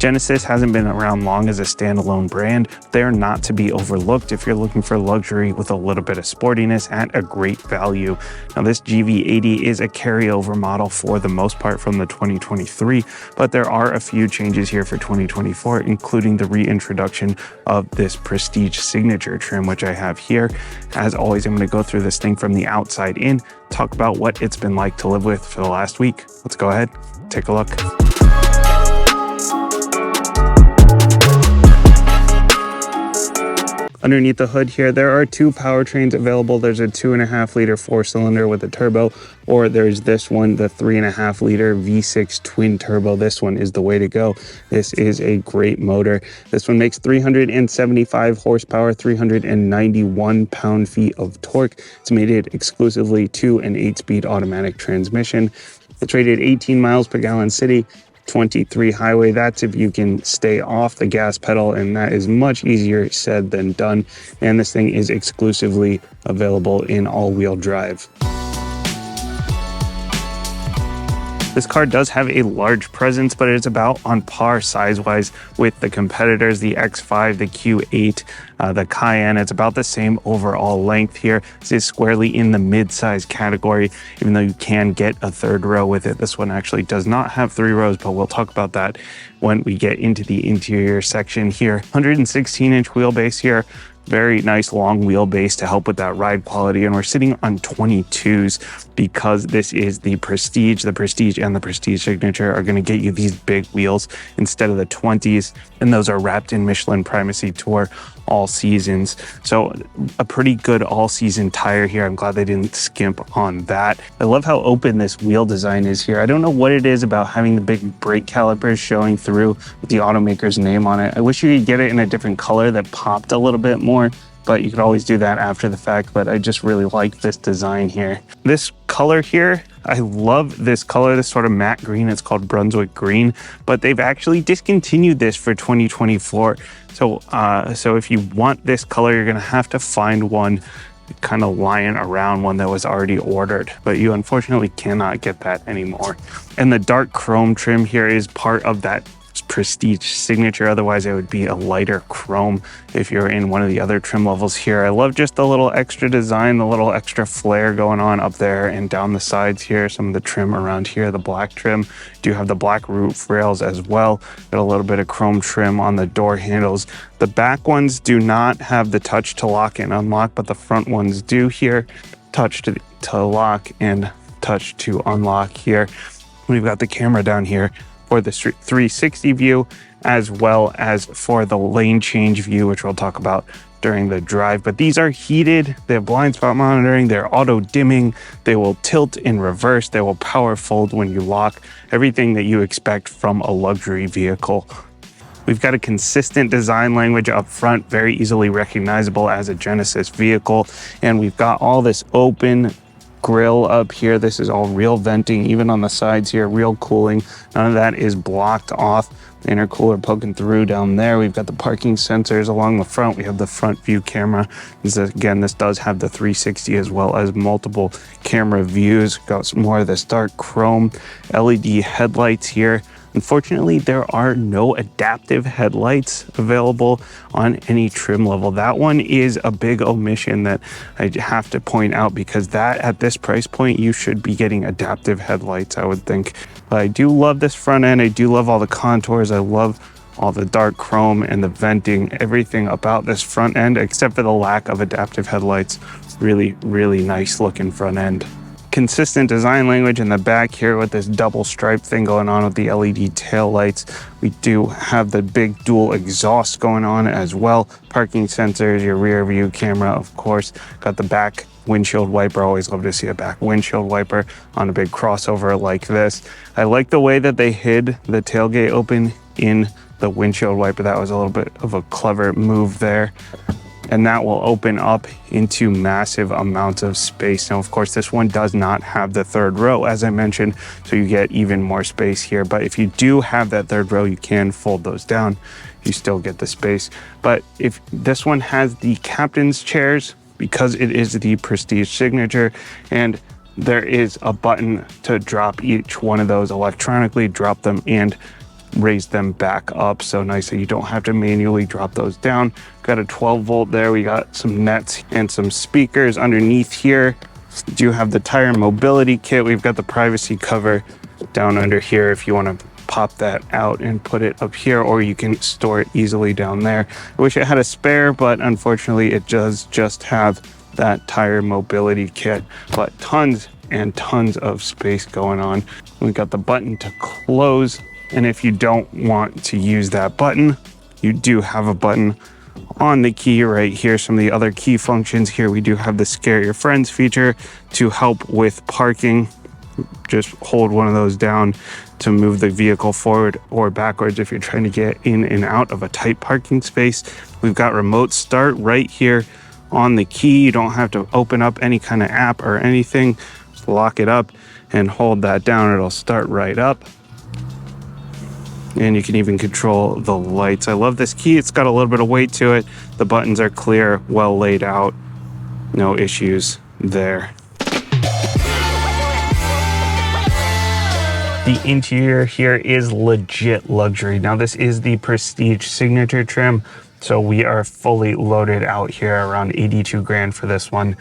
Genesis hasn't been around long as a standalone brand. They're not to be overlooked if you're looking for luxury with a little bit of sportiness at a great value. Now, this GV80 is a carryover model for the most part from the 2023, but there are a few changes here for 2024, including the reintroduction of this Prestige Signature trim, which I have here. As always, I'm going to go through this thing from the outside in, talk about what it's been like to live with for the last week. Let's go ahead, take a look. Underneath the hood here, there are two powertrains available. There's a 2.5 liter 4-cylinder with a turbo, or there's this one, the 3.5 liter V6 twin turbo. This one is the way to go. This is a great motor. This one makes 375 horsepower, 391 pound-feet of torque. It's mated exclusively to an 8-speed automatic transmission. It's rated 18 miles per gallon city, 23 highway. That's if you can stay off the gas pedal, and that is much easier said than done. And this thing is exclusively available in all-wheel drive. This car does have a large presence, but it's about on par size-wise with the competitors, the X5, the Q8, the Cayenne. It's about the same overall length here. This is squarely in the mid-size category, even though you can get a third row with it. This one actually does not have 3 rows, but we'll talk about that when we get into the interior section here. 116-inch wheelbase here. Very nice long wheelbase to help with that ride quality, and we're sitting on 22s because this is the Prestige. The Prestige and the Prestige Signature are going to get you these big wheels instead of the 20s, and those are wrapped in Michelin Primacy Tour all seasons. So a pretty good all-season tire here. I'm glad they didn't skimp on that. I love how open this wheel design is here. I don't know what it is about having the big brake calipers showing through with the automaker's name on it. I wish you could get it in a different color that popped a little bit more, but you could always do that after the fact. But I just really like this design here. This color here, I love this color, this sort of matte green. It's called Brunswick green, but they've actually discontinued this for 2024. So if you want this color, you're gonna have to find one kind of lying around, one that was already ordered, but you unfortunately cannot get that anymore. And the dark chrome trim here is part of that Prestige Signature. Otherwise it would be a lighter chrome if you're in one of the other trim levels here. I love just the little extra design, the little extra flare going on up there and down the sides here. Some of the trim around here, the black trim. Do have the black roof rails as well. Got a little bit of chrome trim on the door handles. The back ones do not have the touch to lock and unlock, but the front ones do here. Touch to lock and touch to unlock here. We've got the camera down here for the 360 view, as well as for the lane change view, which we'll talk about during the drive. But these are heated, they have blind spot monitoring, they're auto dimming, they will tilt in reverse, they will power fold when you lock, everything that you expect from a luxury vehicle. We've got a consistent design language up front, very easily recognizable as a Genesis vehicle, and we've got all this open grill up here. This is all real venting, even on the sides here, real cooling. None of that is blocked off. The intercooler poking through down there. We've got the parking sensors along the front. We have the front view camera. Again, this does have the 360 as well as multiple camera views. Got some more of this dark chrome LED headlights here. Unfortunately, there are no adaptive headlights available on any trim level. That one is a big omission that I have to point out, because that at this price point, you should be getting adaptive headlights, I would think. But I do love this front end. I do love all the contours. I love all the dark chrome and the venting, everything about this front end, except for the lack of adaptive headlights. Really, really nice looking front end. Consistent design language in the back here with this double stripe thing going on with the LED tail lights. We do have the big dual exhaust going on as well. Parking sensors, your rear view camera, of course. Got the back windshield wiper. Always love to see a back windshield wiper on a big crossover like this. I like the way that they hid the tailgate open in the windshield wiper. That was a little bit of a clever move there. And that will open up into massive amounts of space. Now, of course, this one does not have the third row, as I mentioned, so you get even more space here. But if you do have that third row, you can fold those down. You still get the space. But if this one has the captain's chairs, because it is the Prestige Signature, and there is a button to drop each one of those electronically, drop them and raise them back up. So nice that you don't have to manually drop those down. Got a 12 volt there. We got some nets and some speakers underneath here. Do have the tire mobility kit. We've got the privacy cover down under here if you want to pop that out and put it up here, or you can store it easily down there. I wish it had a spare, but unfortunately it does just have that tire mobility kit, but tons and tons of space going on. We got the button to close, and if you don't want to use that button, you do have a button on the key right here. Some of the other key functions here, we do have the scare your friends feature to help with parking. Just hold one of those down to move the vehicle forward or backwards if you're trying to get in and out of a tight parking space. We've got remote start right here on the key. You don't have to open up any kind of app or anything. Just lock it up and hold that down. It'll start right up. And you can even control the lights. I love this key. It's got a little bit of weight to it. The buttons are clear, well laid out. No issues there. The interior here is legit luxury. Now this is the Prestige Signature trim, so we are fully loaded out here, around 82 grand for this one.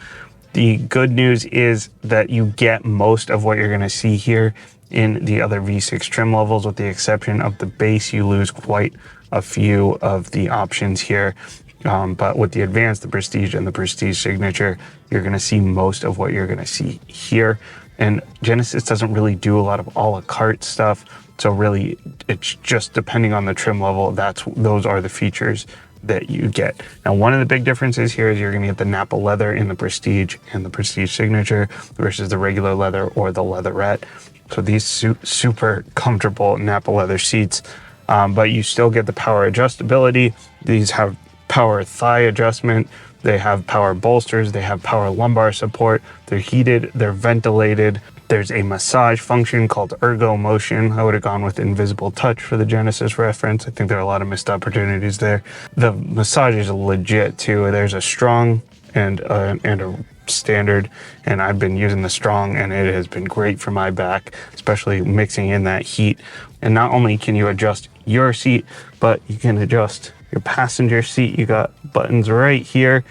The good news is that you get most of what you're gonna see here in the other V6 trim levels, with the exception of the base. You lose quite a few of the options here. But with the Advanced, the Prestige, and the Prestige Signature, you're gonna see most of what you're gonna see here. And Genesis doesn't really do a lot of a la carte stuff. So really, it's just depending on the trim level, those are the features that you get. Now, one of the big differences here is you're gonna get the Nappa leather in the Prestige and the Prestige Signature versus the regular leather or the leatherette. So these super comfortable Nappa leather seats, but you still get the power adjustability. These have power thigh adjustment. They have power bolsters. They have power lumbar support. They're heated. They're ventilated. There's a massage function called ergo-motion. I would have gone with invisible touch for the Genesis reference. I think there are a lot of missed opportunities there. The massage is legit too. There's a strong and a standard, and I've been using the strong, and it has been great for my back, especially mixing in that heat. And not only can you adjust your seat, but you can adjust your passenger seat. You got buttons right here,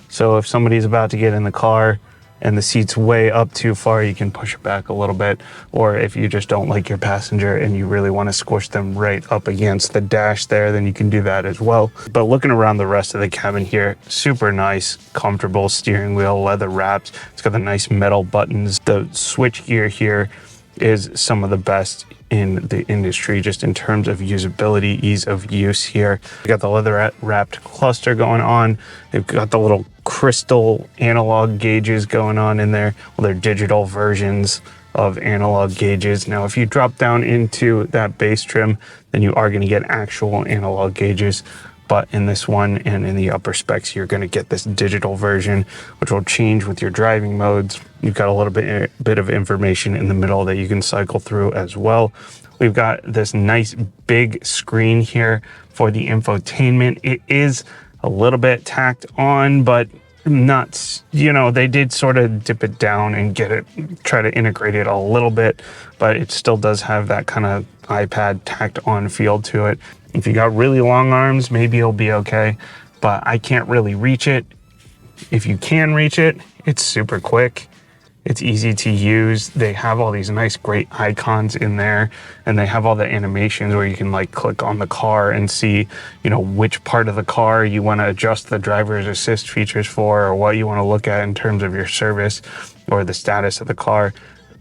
so if somebody's about to get in the car and the seat's way up too far, you can push it back a little bit. Or if you just don't like your passenger and you really want to squish them right up against the dash there, then you can do that as well. But looking around the rest of the cabin here, super nice, comfortable steering wheel, leather wraps. It's got the nice metal buttons. The switch gear here is some of the best in the industry, just in terms of usability, ease of use here. You got the leather wrapped cluster going on. They've got the little crystal analog gauges going on in there. Well, they're digital versions of analog gauges. Now, if you drop down into that base trim, then you are going to get actual analog gauges. But in this one and in the upper specs, you're going to get this digital version, which will change with your driving modes. You've got a little bit of information in the middle that you can cycle through as well. We've got this nice big screen here for the infotainment. It is a little bit tacked on, but not, they did sort of dip it down and try to integrate it a little bit, but it still does have that kind of iPad tacked on feel to it. If you got really long arms, maybe it'll be okay, but I can't really reach it. If you can reach it, it's super quick. It's easy to use. They have all these nice, great icons in there, and they have all the animations where you can click on the car and see, which part of the car you want to adjust the driver's assist features for, or what you want to look at in terms of your service or the status of the car.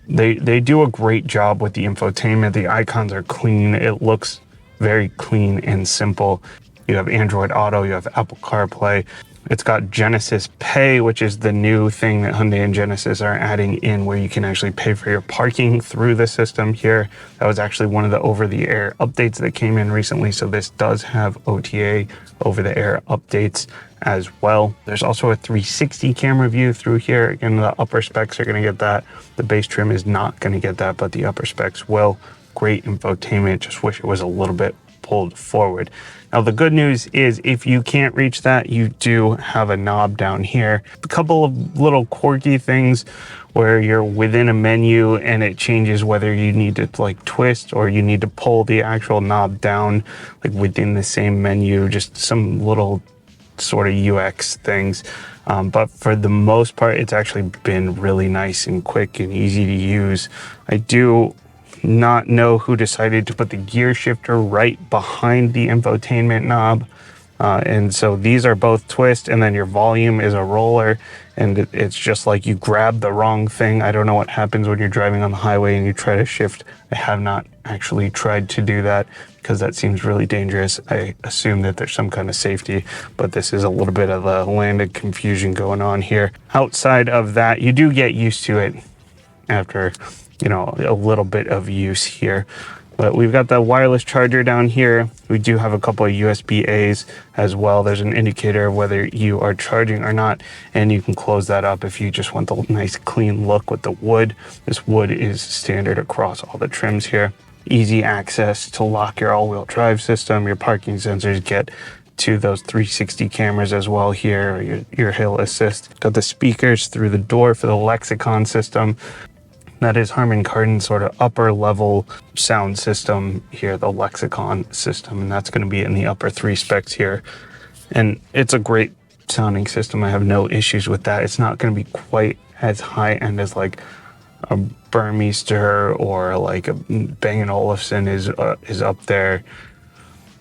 They do a great job with the infotainment. The icons are clean. It looks very clean and simple. You have Android Auto, you have Apple CarPlay. It's got Genesis Pay, which is the new thing that Hyundai and Genesis are adding in, where you can actually pay for your parking through the system here. That was actually one of the over-the-air updates that came in recently, so this does have OTA over-the-air updates as well. There's also a 360 camera view through here. Again, the upper specs are going to get that. The base trim is not going to get that, but the upper specs will. Great infotainment. Just wish it was a little bit pulled forward. Now, the good news is if you can't reach that, you do have a knob down here. A couple of little quirky things where you're within a menu and it changes whether you need to like twist or you need to pull the actual knob down like within the same menu, just some little sort of UX things. But for the most part, it's actually been really nice and quick and easy to use. I do not know who decided to put the gear shifter right behind the infotainment knob. And so these are both twist, and then your volume is a roller, and it's just like you grab the wrong thing. I don't know what happens when you're driving on the highway and you try to shift. I have not actually tried to do that because that seems really dangerous. I assume that there's some kind of safety, but this is a little bit of a landed confusion going on here. Outside of that, you do get used to it after, you know, a little bit of use here. But we've got the wireless charger down here. We do have a couple of USB-A's as well. There's an indicator of whether you are charging or not, and you can close that up if you just want the nice clean look with the wood. This wood is standard across all the trims here. Easy access to lock your all-wheel drive system. Your parking sensors get to those 360 cameras as well here, your hill assist. Got the speakers through the door for the Lexicon system. That is Harman Kardon sort of upper level sound system here, the Lexicon system, and that's going to be in the upper 3 specs here. And it's a great sounding system. I have no issues with that. It's not going to be quite as high end as like a Burmeister or like a Bang & Olufsen is up there.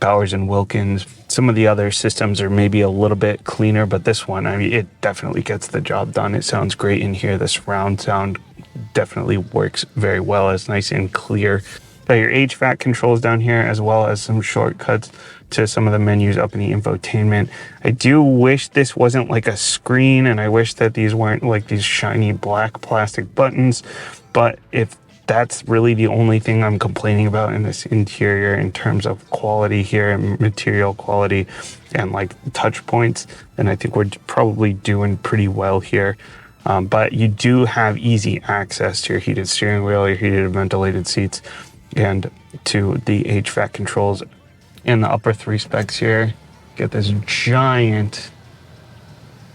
Bowers and Wilkins. Some of the other systems are maybe a little bit cleaner, but this one, I mean, it definitely gets the job done. It sounds great in here. The surround sound definitely works very well. It's nice and clear. Got your HVAC controls down here, as well as some shortcuts to some of the menus up in the infotainment. I do wish this wasn't like a screen, and I wish that these weren't like these shiny black plastic buttons, but if that's really the only thing I'm complaining about in this interior in terms of quality here and material quality and like touch points, then I think we're probably doing pretty well here. But you do have easy access to your heated steering wheel, your heated and ventilated seats, and to the HVAC controls in the upper 3 specs here. Get this giant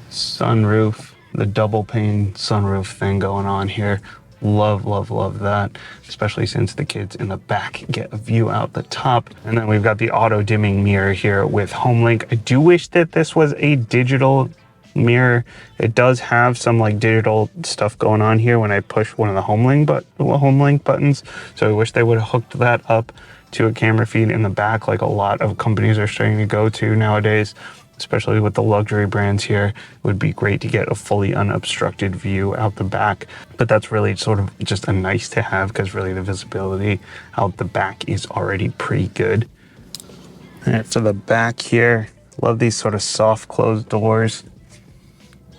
sunroof, the double pane sunroof thing going on here. Love, love, love that, especially since the kids in the back get a view out the top. And then we've got the auto dimming mirror here with HomeLink. I do wish that this was a digital mirror. It does have some like digital stuff going on here when I push one of the HomeLink buttons. So I wish they would have hooked that up to a camera feed in the back, like a lot of companies are starting to go to nowadays, especially with the luxury brands here. It would be great to get a fully unobstructed view out the back, but that's really sort of just a nice to have because really the visibility out the back is already pretty good. And for the back here, love these sort of soft closed doors.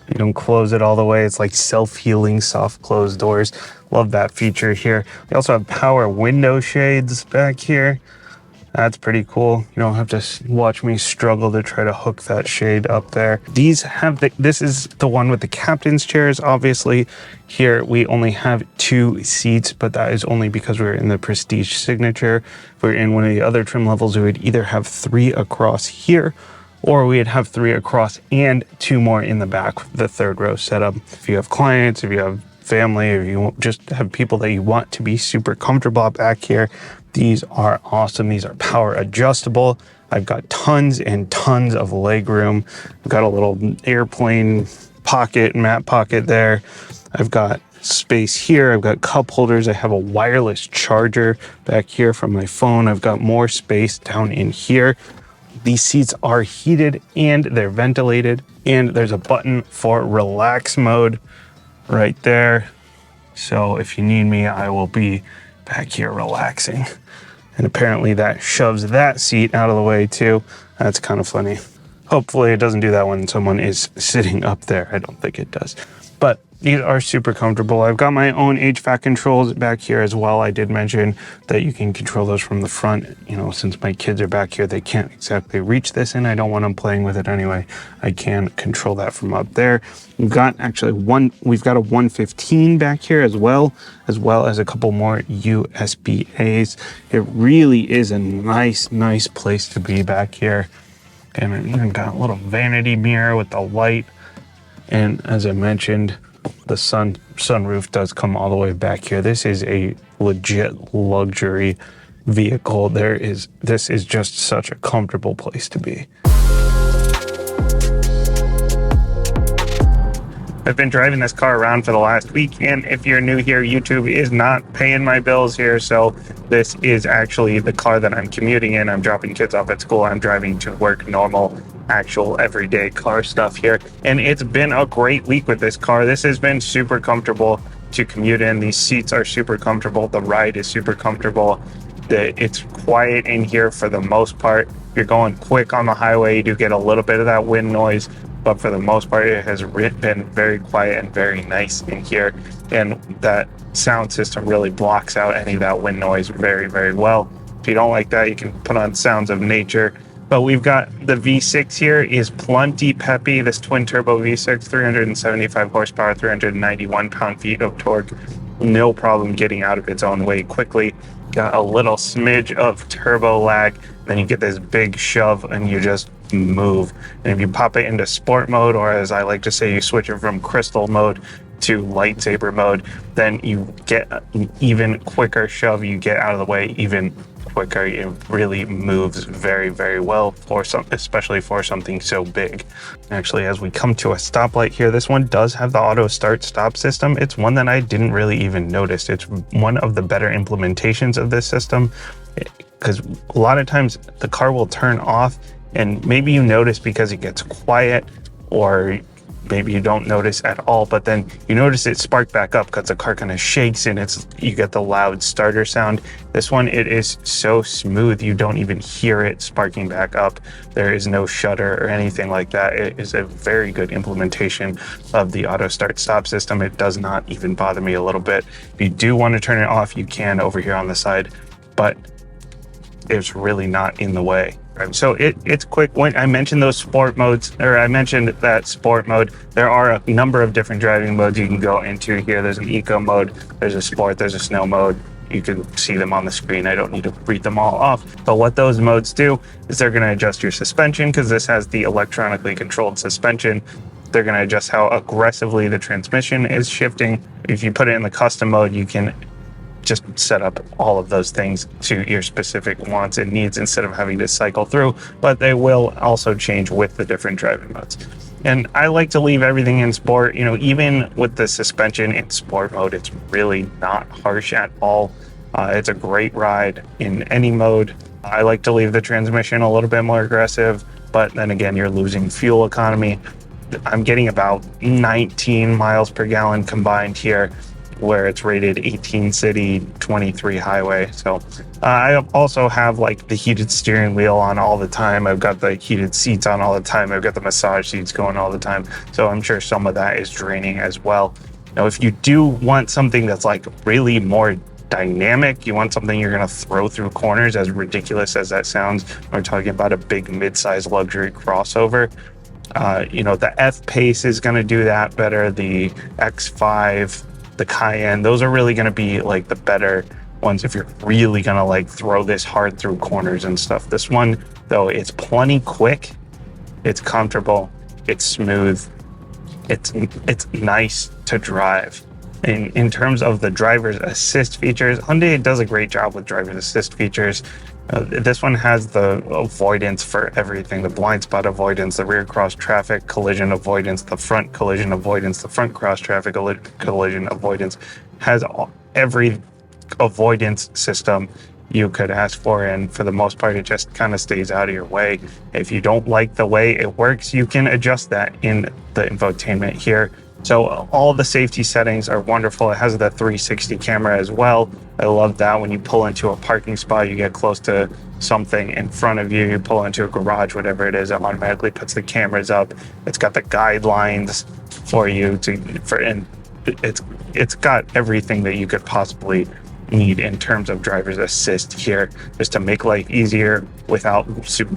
You don't close it all the way. It's like self-healing soft closed doors. Love that feature here. We also have power window shades back here. That's pretty cool. You don't have to watch me struggle to try to hook that shade up there. These have this is the one with the captain's chairs. Obviously, here we only have 2 seats, but that is only because we're in the Prestige Signature. If we're in one of the other trim levels, we would either have 3 across here, or we'd have 3 across and 2 more in the back, the 3rd row setup. If you have clients, if you have family, if you just have people that you want to be super comfortable back here, these are awesome. These are power adjustable. I've got tons and tons of leg room. I've got a little airplane pocket, mat pocket there. I've got space here. I've got cup holders. I have a wireless charger back here from my phone. I've got more space down in here. These seats are heated and they're ventilated, and there's a button for relax mode right there. So if you need me, I will be back here relaxing. And apparently that shoves that seat out of the way too. That's kind of funny. Hopefully it doesn't do that when someone is sitting up there. I don't think it does. But These are super comfortable. I've got my own HVAC controls back here as well. I did mention that you can control those from the front. You know, since my kids are back here, they can't exactly reach this and I don't want them playing with it anyway. I can control that from up there. We've got we've got a 115 back here as well as a couple more USB-As. It really is a nice place to be back here. And it even got a little vanity mirror with the light. And as I mentioned, the sunroof does come all the way back here. This is a legit luxury vehicle. This is just such a comfortable place to be. I've been driving this car around for the last week, and if you're new here, YouTube is not paying my bills here, so this is actually the car that I'm commuting in. I'm dropping kids off at school. I'm driving to work, normal, actual everyday car stuff here, and it's been a great week with this car. This has been super comfortable to commute in. These seats are super comfortable. The ride is super comfortable. It's quiet in here for the most part. If you're going quick on the highway, you do get a little bit of that wind noise, but for the most part, it has been very quiet and very nice in here. And that sound system really blocks out any of that wind noise very, very well. If you don't like that, you can put on sounds of nature. But we've got the V6 here is plenty peppy. This twin turbo V6, 375 horsepower, 391 pound-feet of torque. No problem getting out of its own way quickly. Got a little smidge of turbo lag. Then you get this big shove and you just move. And if you pop it into sport mode, or as I like to say, you switch it from crystal mode to lightsaber mode, then you get an even quicker shove. You get out of the way even quicker. It really moves very, very well especially for something so big. Actually, as we come to a stoplight here, this one does have the auto start stop system. It's one that I didn't really even notice. It's one of the better implementations of this system, because a lot of times the car will turn off and maybe you notice because it gets quiet, or maybe you don't notice at all, but then you notice it spark back up because the car kind of shakes and you get the loud starter sound. This one, it is so smooth, you don't even hear it sparking back up. There is no shudder or anything like that. It is a very good implementation of the auto start stop system. It does not even bother me a little bit. If you do want to turn it off, you can over here on the side, but it's really not in the way. So it's quick. When I mentioned those sport modes, or I mentioned that sport mode, there are a number of different driving modes you can go into here. There's an eco mode, there's a sport, there's a snow mode. You can see them on the screen. I don't need to read them all off. But what those modes do is they're going to adjust your suspension, because this has the electronically controlled suspension. They're going to adjust how aggressively the transmission is shifting. If you put it in the custom mode, you can just set up all of those things to your specific wants and needs instead of having to cycle through, but they will also change with the different driving modes. And I like to leave everything in sport. You know, even with the suspension in sport mode, it's really not harsh at all. It's a great ride in any mode. I like to leave the transmission a little bit more aggressive, but then again, you're losing fuel economy. I'm getting about 19 miles per gallon combined here, where it's rated 18 city, 23 highway. So I also have like the heated steering wheel on all the time. I've got the heated seats on all the time. I've got the massage seats going all the time. So I'm sure some of that is draining as well. Now, if you do want something that's like really more dynamic, you want something you're gonna throw through corners, as ridiculous as that sounds, we're talking about a big mid-size luxury crossover. You know, the F Pace is gonna do that better. The X5, the Cayenne, those are really going to be like the better ones if you're really going to like throw this hard through corners and stuff. This one, though, it's plenty quick, it's comfortable, it's smooth, it's nice to drive. In terms of the driver's assist features, Hyundai does a great job with driver's assist features. This one has the avoidance for everything: the blind spot avoidance, the rear cross traffic collision avoidance, the front collision avoidance, the front cross traffic collision avoidance. Has every avoidance system you could ask for, and for the most part, it just kind of stays out of your way. If you don't like the way it works, you can adjust that in the infotainment here. So all the safety settings are wonderful. It has the 360 camera as well. I love that. When you pull into a parking spot, you get close to something in front of you, you pull into a garage, whatever it is, it automatically puts the cameras up. It's got the guidelines for you and it's got everything that you could possibly need in terms of driver's assist here, just to make life easier without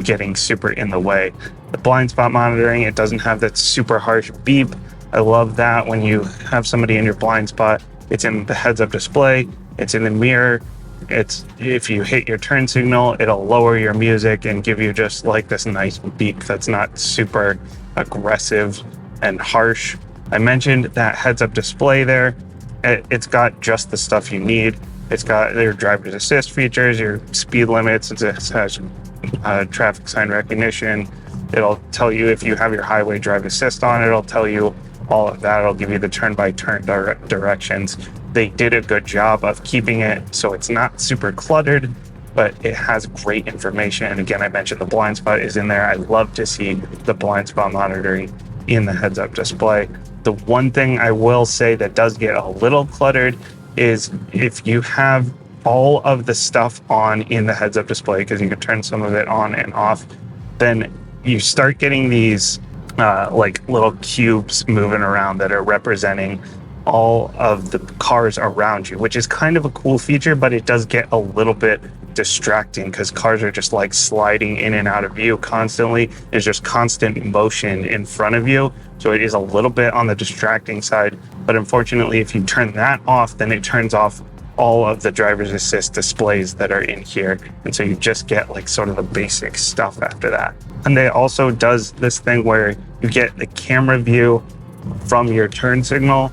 getting super in the way. The blind spot monitoring, it doesn't have that super harsh beep. I love that when you have somebody in your blind spot, it's in the heads-up display, it's in the mirror. It's if you hit your turn signal, it'll lower your music and give you just like this nice beep that's not super aggressive and harsh. I mentioned that heads-up display there. It's got just the stuff you need. It's got your driver's assist features, your speed limits. It has traffic sign recognition. It'll tell you if you have your highway drive assist on. It'll tell you all of that. It'll give you the turn-by-turn directions. They did a good job of keeping it so it's not super cluttered, but it has great information. And again, I mentioned the blind spot is in there. I love to see the blind spot monitoring in the heads-up display. The one thing I will say that does get a little cluttered is if you have all of the stuff on in the heads-up display, because you can turn some of it on and off, then you start getting these like little cubes moving around that are representing all of the cars around you, which is kind of a cool feature, but it does get a little bit distracting because cars are just like sliding in and out of view constantly. There's just constant motion in front of you. So it is a little bit on the distracting side, but unfortunately, if you turn that off, then it turns off all of the driver's assist displays that are in here. And so you just get like sort of the basic stuff after that. And it also does this thing where you get the camera view from your turn signal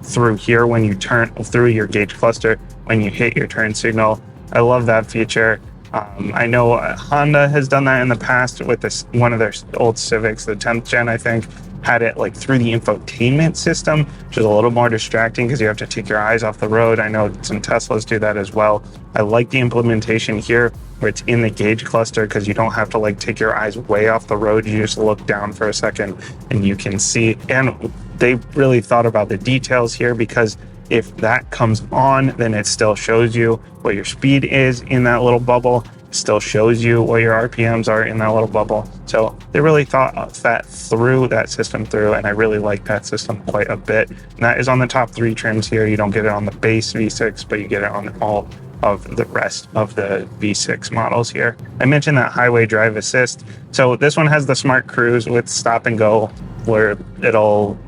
through here when you turn through your gauge cluster, when you hit your turn signal. I love that feature. I know Honda has done that in the past with this one of their old Civics, the 10th gen, I think, had it like through the infotainment system, which is a little more distracting because you have to take your eyes off the road. I know some Teslas do that as well. I like the implementation here where it's in the gauge cluster because you don't have to like take your eyes way off the road. You just look down for a second and you can see. And they really thought about the details here because if that comes on, then it still shows you what your speed is in that little bubble. It still shows you what your RPMs are in that little bubble. So they really thought that through, that system through, and I really like that system quite a bit. And that is on the top 3 trims here. You don't get it on the base V6, but you get it on all of the rest of the V6 models here. I mentioned that highway drive assist. So this one has the smart cruise with stop and go, where it'll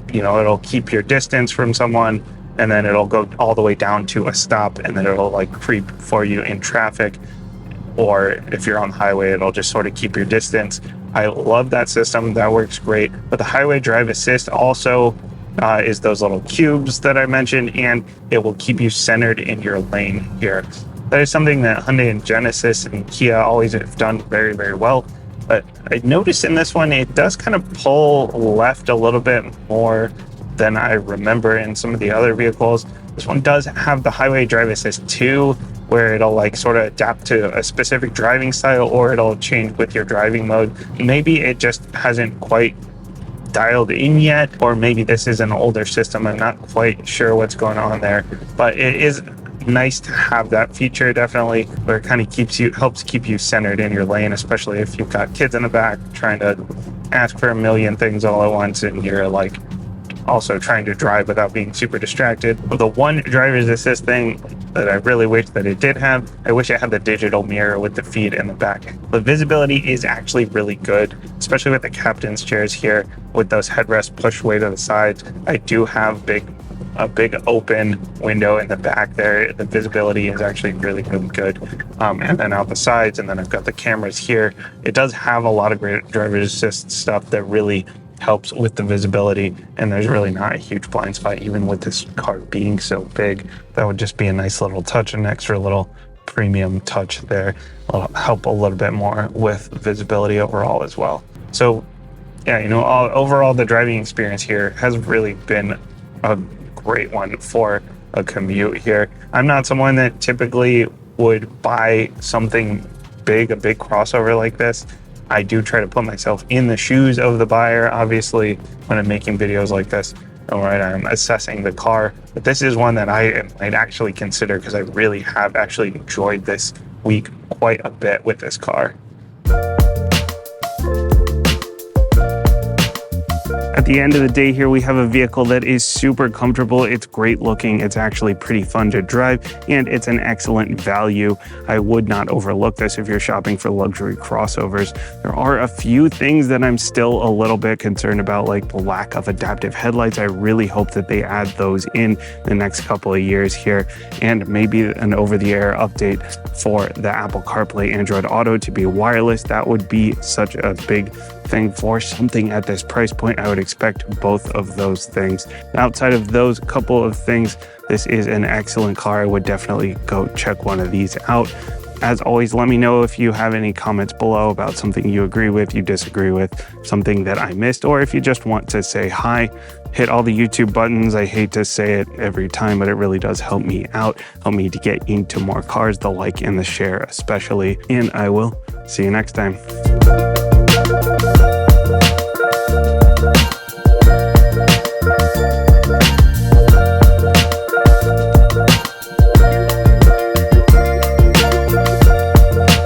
keep your distance from someone, and then it'll go all the way down to a stop, and then it'll like creep for you in traffic. Or if you're on the highway, it'll just sort of keep your distance. I love that system. That works great. But the highway drive assist also is those little cubes that I mentioned, and it will keep you centered in your lane here. That is something that Hyundai and Genesis and Kia always have done very, very well. But I noticed in this one, it does kind of pull left a little bit more than I remember in some of the other vehicles. This one does have the highway drive assist too, where it'll like sort of adapt to a specific driving style, or it'll change with your driving mode. Maybe it just hasn't quite dialed in yet, or maybe this is an older system. I'm not quite sure what's going on there, but it is nice to have that feature, definitely, where it kind of helps keep you centered in your lane, especially if you've got kids in the back trying to ask for a million things all at once and you're like also trying to drive without being super distracted. The one driver's assist thing that I really wish that it did have, I wish it had the digital mirror with the feed in the back. The visibility is actually really good, especially with the captain's chairs here with those headrests pushed way to the sides. I do have a big open window in the back there. The visibility is actually really, really good. And then out the sides, and then I've got the cameras here. It does have a lot of great driver's assist stuff that really helps with the visibility, and there's really not a huge blind spot even with this car being so big. That would just be a nice little touch, an extra little premium touch there. It'll help a little bit more with visibility overall as well. So yeah, overall the driving experience here has really been a great one for a commute here. I'm not someone that typically would buy something big, a big crossover like this. I do try to put myself in the shoes of the buyer, obviously, when I'm making videos like this, or I'm assessing the car. But this is one that I might actually consider because I really have actually enjoyed this week quite a bit with this car. At At the end of the day here, we have a vehicle that is super comfortable. It's great looking. It's actually pretty fun to drive, and it's an excellent value. I would not overlook this if you're shopping for luxury crossovers. There are a few things that I'm still a little bit concerned about, like the lack of adaptive headlights. I really hope that they add those in the next couple of years here, and maybe an over-the-air update for the Apple CarPlay Android Auto to be wireless. That would be such a big thing for something at this price point. I would expect both of those things. Outside of those couple of things, this is an excellent car. I would definitely go check one of these out. As always, let me know if you have any comments below about something you agree with, you disagree with, something that I missed, or if you just want to say hi. Hit all the YouTube buttons. I hate to say it every time, but it really does help me out, help me to get into more cars, the like and the share especially. And I will see you next time.